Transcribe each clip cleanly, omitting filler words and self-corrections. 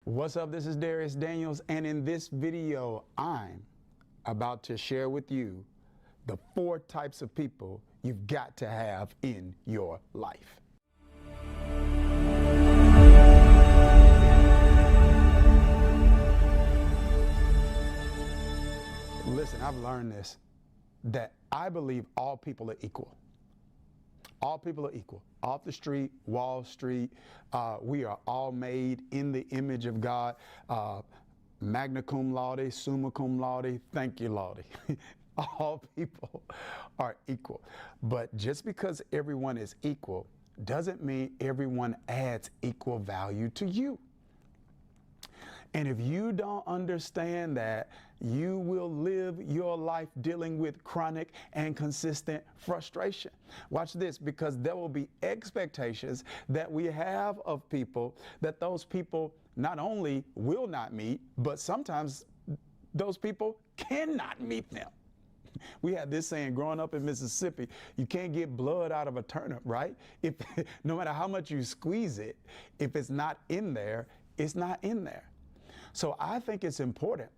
What's up? This is Darius Daniels, and in this video, I'm about to share with you the 4 types of people you've got to have in your life. Listen, I've learned this, that I believe all people are equal. All people are equal. Off the street, Wall Street, we are all made in the image of God. Magna cum laude, summa cum laude, thank you, Lordy. All people are equal. But just because everyone is equal doesn't mean everyone adds equal value to you. And if you don't understand that, you will live your life dealing with chronic and consistent frustration. Watch this, because there will be expectations that we have of people that those people not only will not meet, but sometimes those people cannot meet them. We had this saying growing up in Mississippi, you can't get blood out of a turnip, right? If no matter how much you squeeze it, if it's not in there, it's not in there. So I think it's important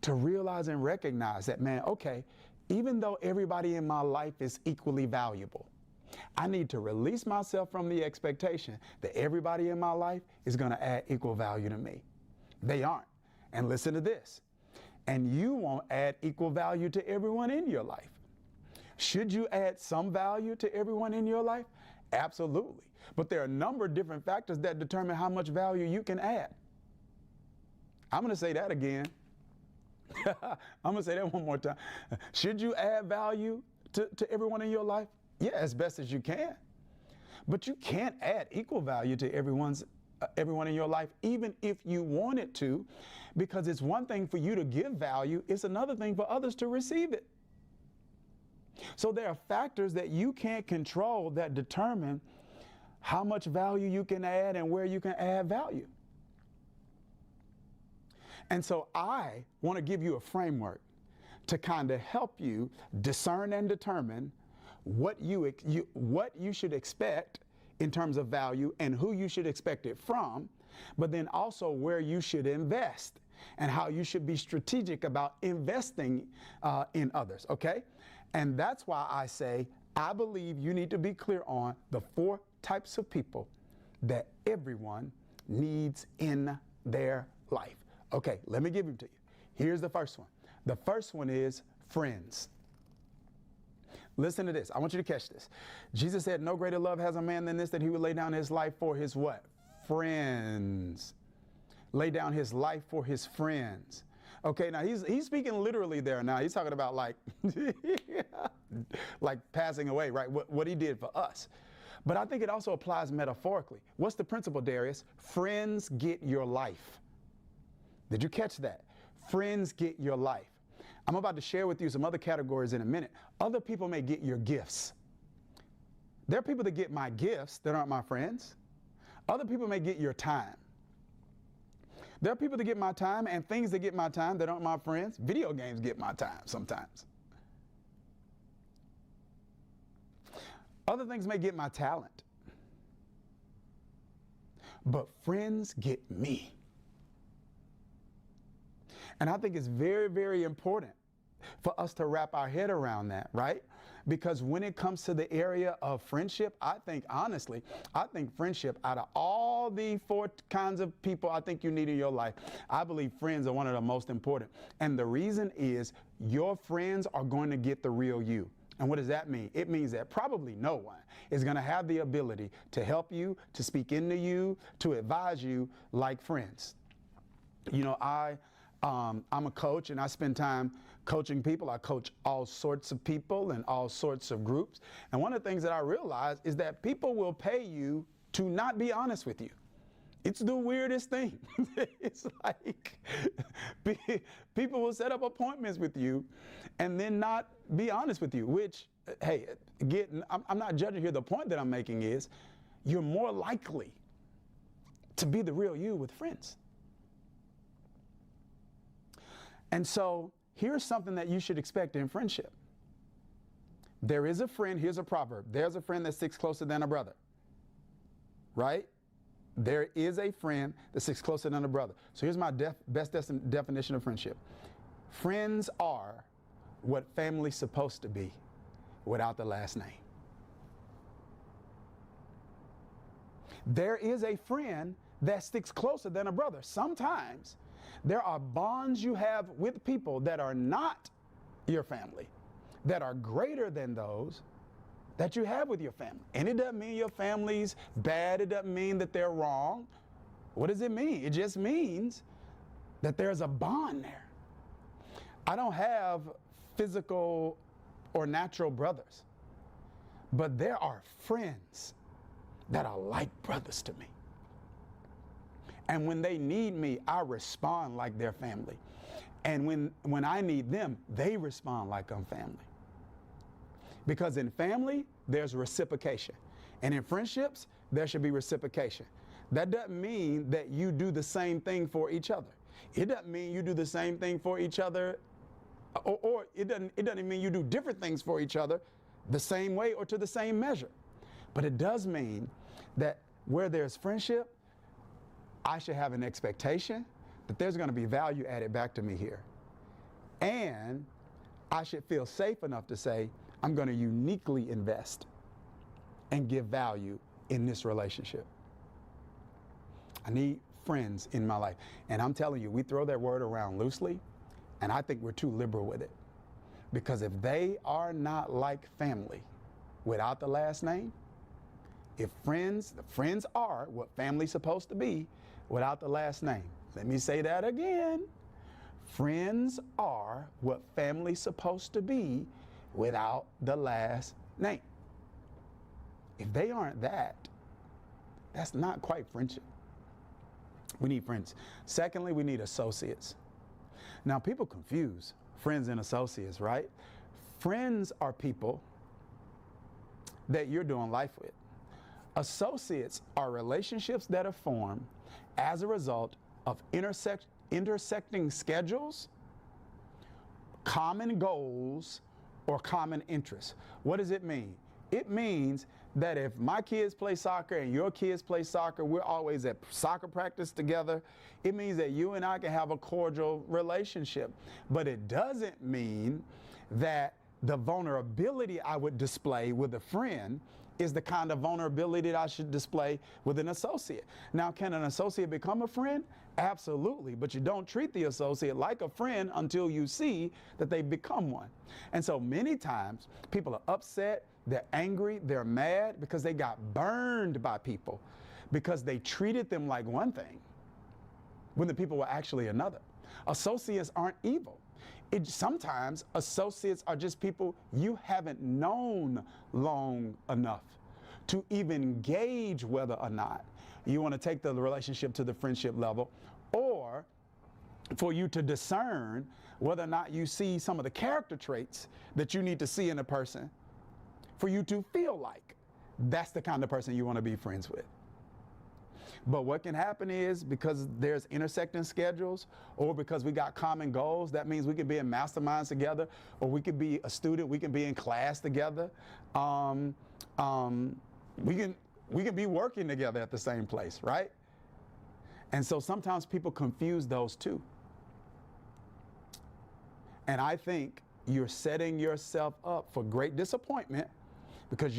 to realize and recognize that, man, okay, even though everybody in my life is equally valuable, I need to release myself from the expectation that everybody in my life is going to add equal value to me. They aren't. And listen to this. And you won't add equal value to everyone in your life. Should you add some value to everyone in your life? Absolutely. But there are a number of different factors that determine how much value you can add. I'm going to say that again. I'm going to say that one more time. Should you add value to everyone in your life? Yeah, as best as you can. But you can't add equal value to everyone in your life, even if you wanted to, because it's one thing for you to give value, it's another thing for others to receive it. So there are factors that you can't control that determine how much value you can add and where you can add value. And so I want to give you a framework to kind of help you discern and determine what you should expect in terms of value and who you should expect it from, but then also where you should invest and how you should be strategic about investing in others, okay? And that's why I say I believe you need to be clear on the 4 types of people that everyone needs in their life. Okay, let me give them to you. Here's the first one. The first one is friends. Listen to this. I want you to catch this. Jesus said, no greater love has a man than this, that he would lay down his life for his what? Friends. Lay down his life for his friends. Okay, now he's speaking literally there now. He's talking about like, like passing away, right? What he did for us. But I think it also applies metaphorically. What's the principle, Darius? Friends get your life. Did you catch that? Friends get your life. I'm about to share with you some other categories in a minute. Other people may get your gifts. There are people that get my gifts that aren't my friends. Other people may get your time. There are people that get my time and things that get my time that aren't my friends. Video games get my time sometimes. Other things may get my talent. But friends get me. And I think it's very, very important for us to wrap our head around that, right? Because when it comes to the area of friendship, I think friendship, out of all the 4 kinds of people I think you need in your life, I believe friends are one of the most important. And the reason is your friends are going to get the real you. And what does that mean? It means that probably no one is going to have the ability to help you, to speak into you, to advise you like friends. You know, I'm a coach and I spend time coaching people. I coach all sorts of people and all sorts of groups. And one of the things that I realize is that people will pay you to not be honest with you. It's the weirdest thing. It's like people will set up appointments with you and then not be honest with you, which, hey, I'm not judging here. The point that I'm making is you're more likely to be the real you with friends. And so here's something that you should expect in friendship. There is a friend, here's a proverb, there's a friend that sticks closer than a brother, right? There is a friend that sticks closer than a brother. So here's my best definition of friendship. Friends are what family's supposed to be without the last name. There is a friend that sticks closer than a brother. Sometimes there are bonds you have with people that are not your family, that are greater than those that you have with your family. And it doesn't mean your family's bad. It doesn't mean that they're wrong. What does it mean? It just means that there's a bond there. I don't have physical or natural brothers, but there are friends that are like brothers to me. And when they need me, I respond like their family. And when I need them, they respond like I'm family. Because in family, there's reciprocation. And in friendships, there should be reciprocation. That doesn't mean that you do the same thing for each other. It doesn't mean you do the same thing for each other, or it doesn't mean you do different things for each other the same way or to the same measure. But it does mean that where there's friendship, I should have an expectation that there's going to be value added back to me here. And I should feel safe enough to say, I'm going to uniquely invest and give value in this relationship. I need friends in my life. And I'm telling you, we throw that word around loosely, and I think we're too liberal with it. Because if they are not like family without the last name, if friends are what family's supposed to be without the last name. Let me say that again. Friends are what family's supposed to be without the last name. If they aren't that, that's not quite friendship. We need friends. Secondly, we need associates. Now, people confuse friends and associates, right? Friends are people that you're doing life with. Associates are relationships that are formed as a result of intersecting schedules, common goals, or common interests. What does it mean? It means that if my kids play soccer and your kids play soccer, we're always at soccer practice together. It means that you and I can have a cordial relationship. But it doesn't mean that the vulnerability I would display with a friend is the kind of vulnerability that I should display with an associate. Now, can an associate become a friend? Absolutely, but you don't treat the associate like a friend until you see that they become one. And so many times people are upset, they're angry, they're mad because they got burned by people because they treated them like one thing when the people were actually another. Associates aren't evil. Sometimes associates are just people you haven't known long enough to even gauge whether or not you want to take the relationship to the friendship level, or for you to discern whether or not you see some of the character traits that you need to see in a person for you to feel like that's the kind of person you want to be friends with. But what can happen is, because there's intersecting schedules, or because we got common goals, that means we can be in masterminds together, or we could be a student, we can be in class together. We can be working together at the same place, right? And so sometimes people confuse those two. And I think you're setting yourself up for great disappointment, because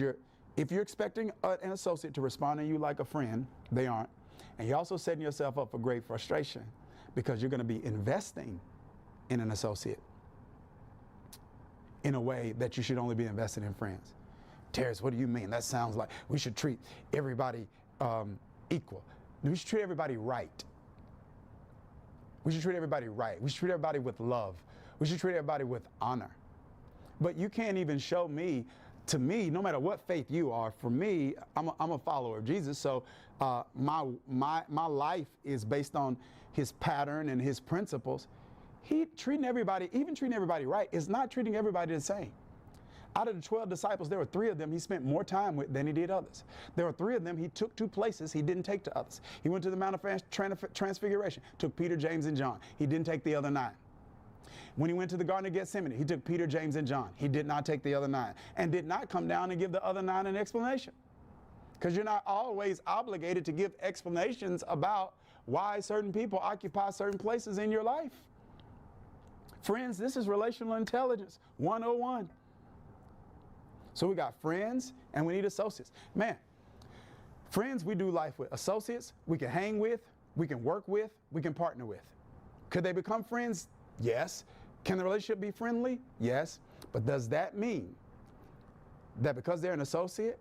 if you're expecting an associate to respond to you like a friend, they aren't. And you're also setting yourself up for great frustration, because you're going to be investing in an associate in a way that you should only be invested in friends. Terrence, what do you mean? That sounds like we should treat everybody equal. We should treat everybody right. We should treat everybody right. We should treat everybody with love. We should treat everybody with honor. But you can't even show me, to me, no matter what faith you are, for me, I'm a follower of Jesus, so my life is based on his pattern and his principles. Even treating everybody right is not treating everybody the same. Out of the 12 disciples, there were 3 of them he spent more time with than he did others. There were 3 of them he took to places he didn't take to others. He went to the Mount of Transfiguration, took Peter, James, and John. He didn't take the other 9. When he went to the Garden of Gethsemane, he took Peter, James, and John. He did not take the other 9, and did not come down and give the other 9 an explanation. because you're not always obligated to give explanations about why certain people occupy certain places in your life. Friends, this is relational intelligence 101. So we got friends and we need associates. Man, friends we do life with. Associates we can hang with, we can work with, we can partner with. Could they become friends? Yes. Can the relationship be friendly? Yes. But does that mean that because they're an associate,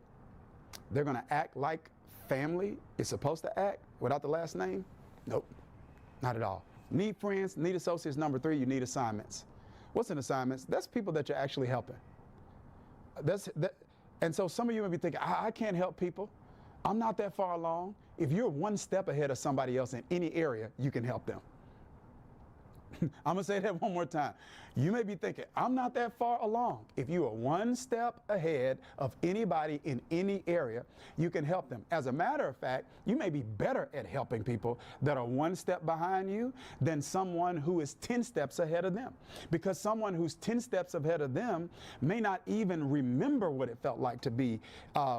they're going to act like family is supposed to act without the last name? Nope, not at all. Need friends, need associates. Number 3, you need assignments. What's an assignment? That's people that you're actually helping. And so some of you may be thinking, I can't help people. I'm not that far along. If you're one step ahead of somebody else in any area, you can help them. I'm going to say that one more time. You may be thinking, I'm not that far along. If you are one step ahead of anybody in any area, you can help them. As a matter of fact, you may be better at helping people that are one step behind you than someone who is 10 steps ahead of them. Because someone who's 10 steps ahead of them may not even remember what it felt like to be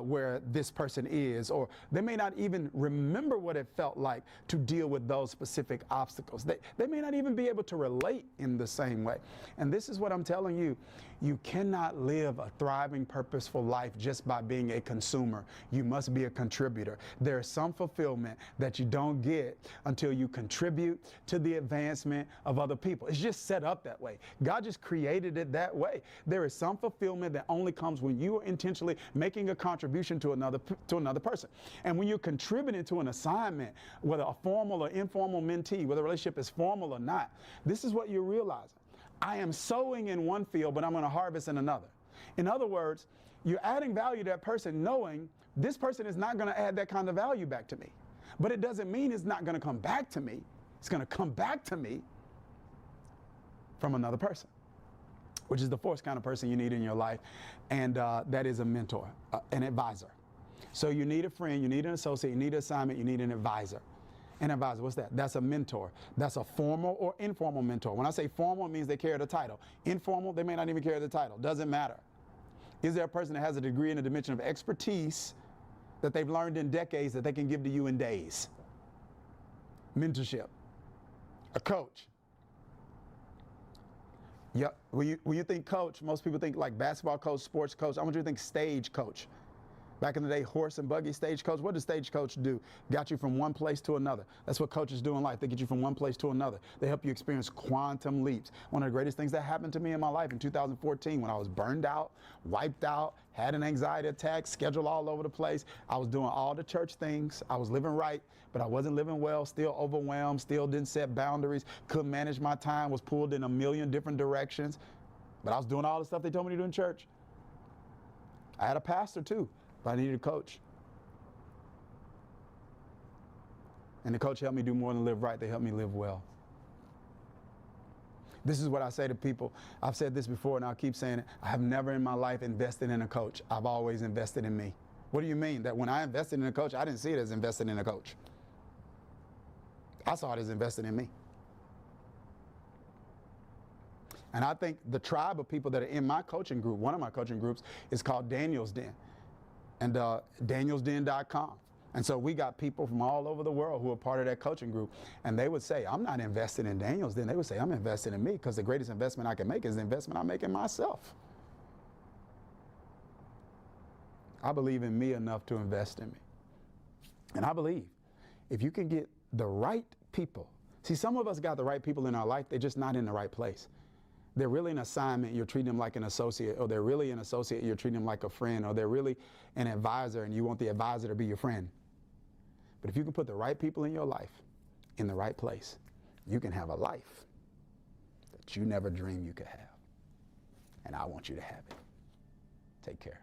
where this person is, or they may not even remember what it felt like to deal with those specific obstacles. They may not even be able to relate in the same way. And this is what I'm telling you. You cannot live a thriving, purposeful life just by being a consumer. You must be a contributor. There is some fulfillment that you don't get until you contribute to the advancement of other people. It's just set up that way. God just created it that way. There is some fulfillment that only comes when you are intentionally making a contribution to another person. And when you're contributing to an assignment, whether a formal or informal mentee, whether the relationship is formal or not, this is what you're realizing. I am sowing in one field, but I'm going to harvest in another. In other words, you're adding value to that person knowing this person is not going to add that kind of value back to me. But it doesn't mean it's not going to come back to me. It's going to come back to me from another person, which is the 4th kind of person you need in your life, and that is a mentor, an advisor. So you need a friend, you need an associate, you need an assignment, you need an advisor. An advisor, what's that? That's a mentor. That's a formal or informal mentor. When I say formal, it means they carry the title. Informal, they may not even carry the title. Doesn't matter. Is there a person that has a degree in a dimension of expertise that they've learned in decades that they can give to you in days? Mentorship. A coach. Yep. When you think coach, most people think like basketball coach, sports coach. I want you to think stage coach. Back in the day, horse and buggy stagecoach. What did stagecoach do? Got you from one place to another. That's what coaches do in life. They get you from one place to another. They help you experience quantum leaps. One of the greatest things that happened to me in my life in 2014 when I was burned out, wiped out, had an anxiety attack, schedule all over the place. I was doing all the church things. I was living right, but I wasn't living well, still overwhelmed, still didn't set boundaries, couldn't manage my time, was pulled in a million different directions. But I was doing all the stuff they told me to do in church. I had a pastor too. But I needed a coach. And the coach helped me do more than live right. They helped me live well. This is what I say to people. I've said this before and I'll keep saying it. I have never in my life invested in a coach. I've always invested in me. What do you mean? That when I invested in a coach, I didn't see it as investing in a coach. I saw it as investing in me. And I think the tribe of people that are in my coaching group, one of my coaching groups, is called Daniel's Den. And danielsden.com. And so we got people from all over the world who are part of that coaching group. And they would say, I'm not investing in Daniel's Den. They would say, I'm investing in me, because the greatest investment I can make is the investment I make in myself. I believe in me enough to invest in me. And I believe if you can get the right people. See, some of us got the right people in our life. They're just not in the right place. They're really an assignment, you're treating them like an associate, or they're really an associate, you're treating them like a friend, or they're really an advisor and you want the advisor to be your friend. But if you can put the right people in your life in the right place, you can have a life that you never dreamed you could have. And I want you to have it. Take care.